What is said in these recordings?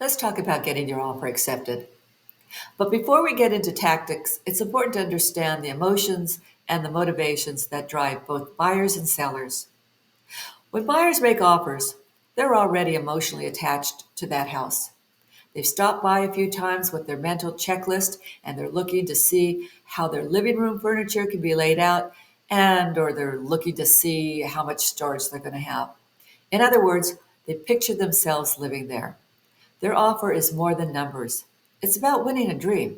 Let's talk about getting your offer accepted. But before we get into tactics, it's important to understand the emotions and the motivations that drive both buyers and sellers. When buyers make offers, they're already emotionally attached to that house. They've stopped by a few times with their mental checklist and they're looking to see how their living room furniture can be laid out and or they're looking to see how much storage they're going to have. In other words, they picture themselves living there. Their offer is more than numbers. It's about winning a dream.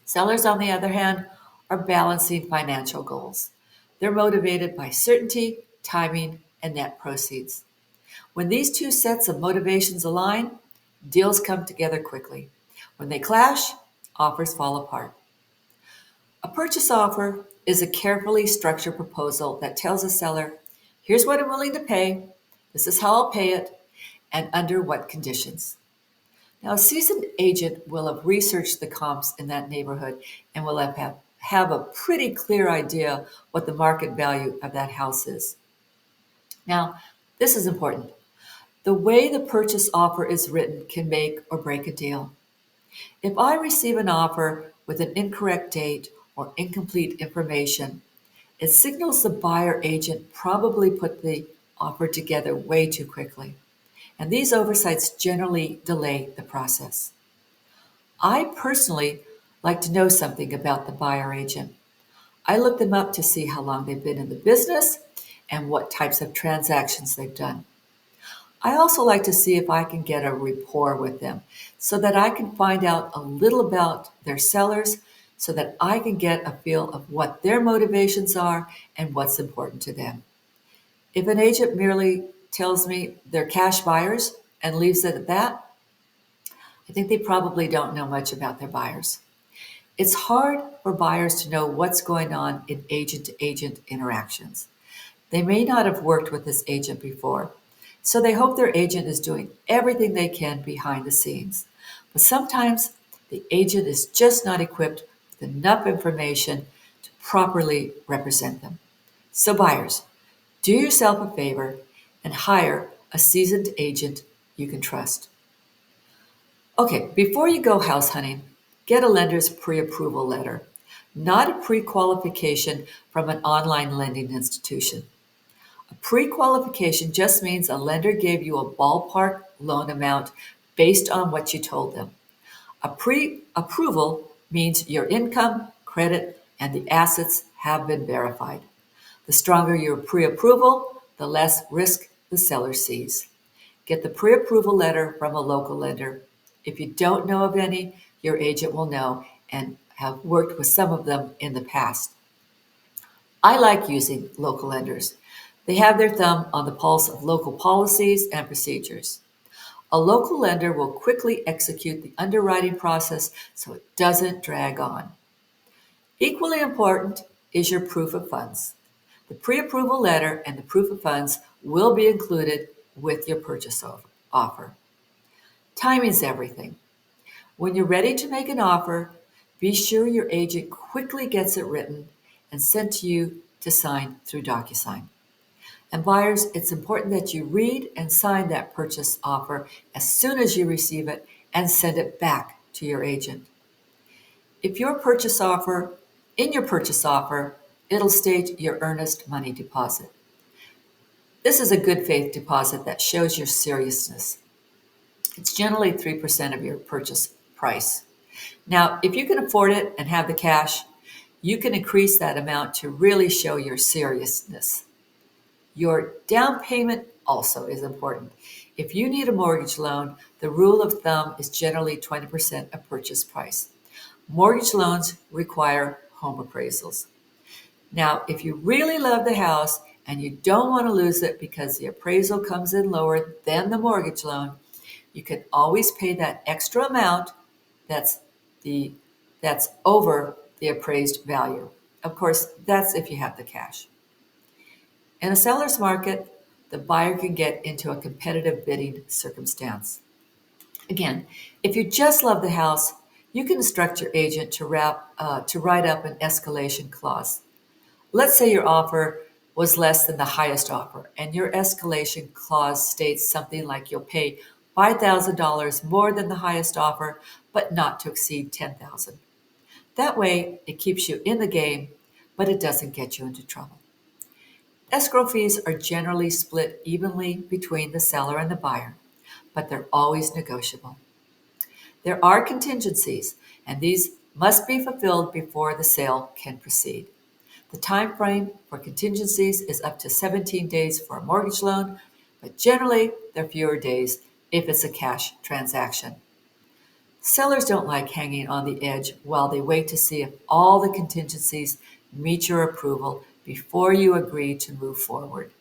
Sellers, on the other hand, are balancing financial goals. They're motivated by certainty, timing, and net proceeds. When these two sets of motivations align, deals come together quickly. When they clash, offers fall apart. A purchase offer is a carefully structured proposal that tells a seller, here's what I'm willing to pay, this is how I'll pay it, and under what conditions. Now, a seasoned agent will have researched the comps in that neighborhood and will have a pretty clear idea what the market value of that house is. Now, this is important. The way the purchase offer is written can make or break a deal. If I receive an offer with an incorrect date or incomplete information, it signals the buyer agent probably put the offer together way too quickly. And these oversights generally delay the process. I personally like to know something about the buyer agent. I look them up to see how long they've been in the business and what types of transactions they've done. I also like to see if I can get a rapport with them so that I can find out a little about their sellers so that I can get a feel of what their motivations are and what's important to them. If an agent merely tells me they're cash buyers and leaves it at that, I think they probably don't know much about their buyers. It's hard for buyers to know what's going on in agent to agent interactions. They may not have worked with this agent before, so they hope their agent is doing everything they can behind the scenes. But sometimes the agent is just not equipped with enough information to properly represent them. So, buyers, do yourself a favor and hire a seasoned agent you can trust. Okay, before you go house hunting, get a lender's pre approval letter, not a pre qualification from an online lending institution. A pre qualification just means a lender gave you a ballpark loan amount based on what you told them. A pre approval means your income, credit, and the assets have been verified. The stronger your pre approval, the less risk the seller sees. Get the pre approval letter from a local lender. If you don't know of any, your agent will know and have worked with some of them in the past. I like using local lenders. They have their thumb on the pulse of local policies and procedures. A local lender will quickly execute the underwriting process so it doesn't drag on. Equally important is your proof of funds. The pre approval letter and the proof of funds will be included with your purchase offer. Timing is everything. When you're ready to make an offer, be sure your agent quickly gets it written and sent to you to sign through DocuSign. And buyers, it's important that you read and sign that purchase offer as soon as you receive it and send it back to your agent. If your purchase offer, in your purchase offer, it'll state your earnest money deposit. This is a good faith deposit that shows your seriousness. It's generally 3% of your purchase price. Now, if you can afford it and have the cash, you can increase that amount to really show your seriousness. Your down payment also is important. If you need a mortgage loan, the rule of thumb is generally 20% of purchase price. Mortgage loans require home appraisals. Now, if you really love the house and you don't want to lose it because the appraisal comes in lower than the mortgage loan, you can always pay that extra amount that's the that's over the appraised value. Of course, that's if you have the cash. In a seller's market, the buyer can get into a competitive bidding circumstance. Again, if you just love the house, you can instruct your agent to write up an escalation clause. Let's say your offer was less than the highest offer, and your escalation clause states something like you'll pay $5,000 more than the highest offer, but not to exceed $10,000. That way, it keeps you in the game, but it doesn't get you into trouble. Escrow fees are generally split evenly between the seller and the buyer, but they're always negotiable. There are contingencies, and these must be fulfilled before the sale can proceed. The time frame for contingencies is up to 17 days for a mortgage loan, but generally there are fewer days if it's a cash transaction. Sellers don't like hanging on the edge while they wait to see if all the contingencies meet your approval before you agree to move forward.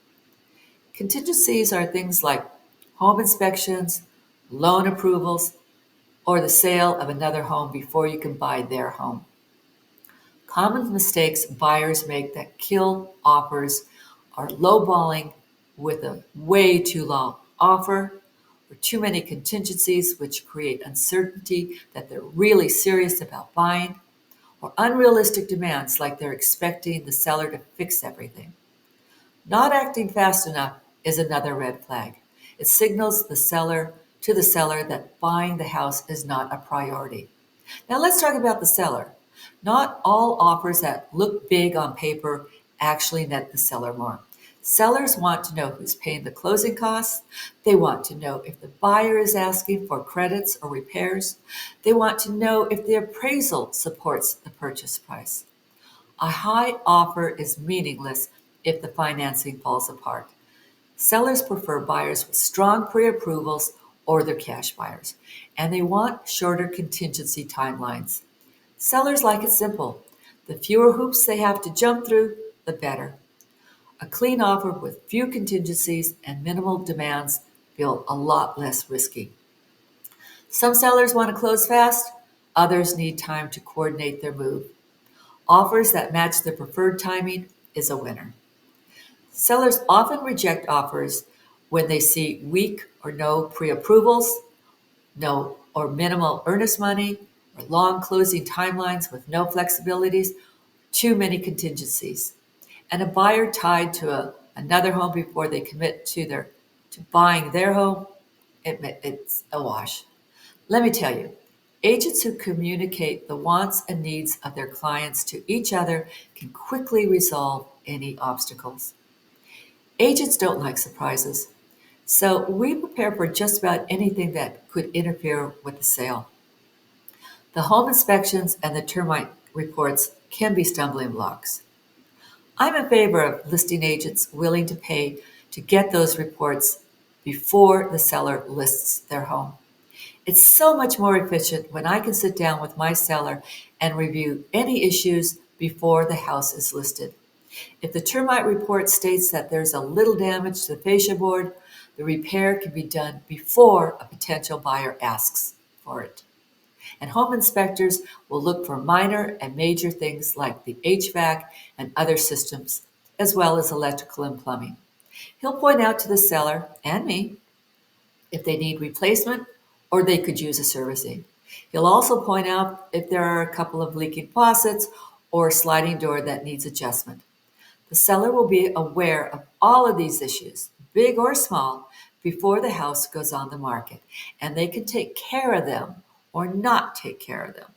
Contingencies are things like home inspections, loan approvals, or the sale of another home before you can buy their home. Common mistakes buyers make that kill offers are lowballing with a way too low offer or too many contingencies, which create uncertainty that they're really serious about buying, or unrealistic demands like they're expecting the seller to fix everything. Not acting fast enough is another red flag. It signals the seller that buying the house is not a priority. Now let's talk about the seller. Not all offers that look big on paper actually net the seller more. Sellers want to know who's paying the closing costs. They want to know if the buyer is asking for credits or repairs. They want to know if the appraisal supports the purchase price. A high offer is meaningless if the financing falls apart. Sellers prefer buyers with strong pre-approvals or they're cash buyers, and they want shorter contingency timelines. Sellers like it simple. The fewer hoops they have to jump through, the better. A clean offer with few contingencies and minimal demands feel a lot less risky. Some sellers want to close fast, others need time to coordinate their move. Offers that match their preferred timing is a winner. Sellers often reject offers when they see weak or no pre-approvals, no or minimal earnest money, or long closing timelines with no flexibilities, too many contingencies. And a buyer tied to another home before they commit to buying their home, it's a wash. Let me tell you, agents who communicate the wants and needs of their clients to each other can quickly resolve any obstacles. Agents don't like surprises, so we prepare for just about anything that could interfere with the sale. The home inspections and the termite reports can be stumbling blocks. I'm in favor of listing agents willing to pay to get those reports before the seller lists their home. It's so much more efficient when I can sit down with my seller and review any issues before the house is listed. If the termite report states that there's a little damage to the fascia board, the repair can be done before a potential buyer asks for it. And home inspectors will look for minor and major things like the HVAC and other systems, as well as electrical and plumbing. He'll point out to the seller and me if they need replacement or they could use a servicing. He'll also point out if there are a couple of leaking faucets or a sliding door that needs adjustment. The seller will be aware of all of these issues, big or small, before the house goes on the market, and they can take care of them or not take care of them.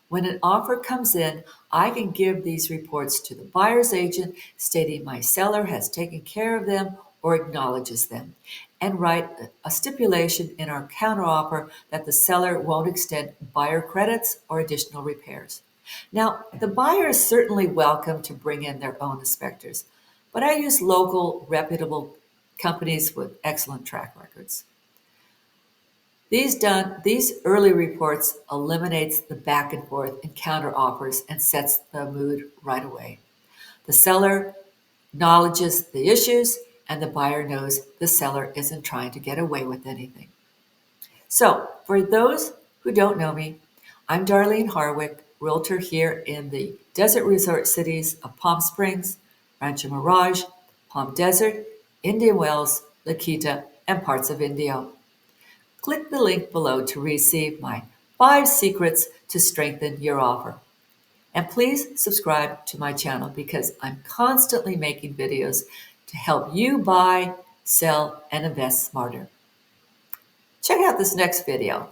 When an offer comes in, I can give these reports to the buyer's agent stating my seller has taken care of them or acknowledges them, and write a stipulation in our counteroffer that the seller won't extend buyer credits or additional repairs. Now, the buyer is certainly welcome to bring in their own inspectors, but I use local, reputable companies with excellent track records. These early reports eliminates the back and forth and counter offers and sets the mood right away. The seller acknowledges the issues and the buyer knows the seller isn't trying to get away with anything. So, for those who don't know me, I'm Darlene Harwick, realtor here in the desert resort cities of Palm Springs, Rancho Mirage, Palm Desert, Indian Wells, La Quinta, and parts of Indio. Click the link below to receive my 5 secrets to strengthen your offer. And please subscribe to my channel because I'm constantly making videos to help you buy, sell, and invest smarter. Check out this next video.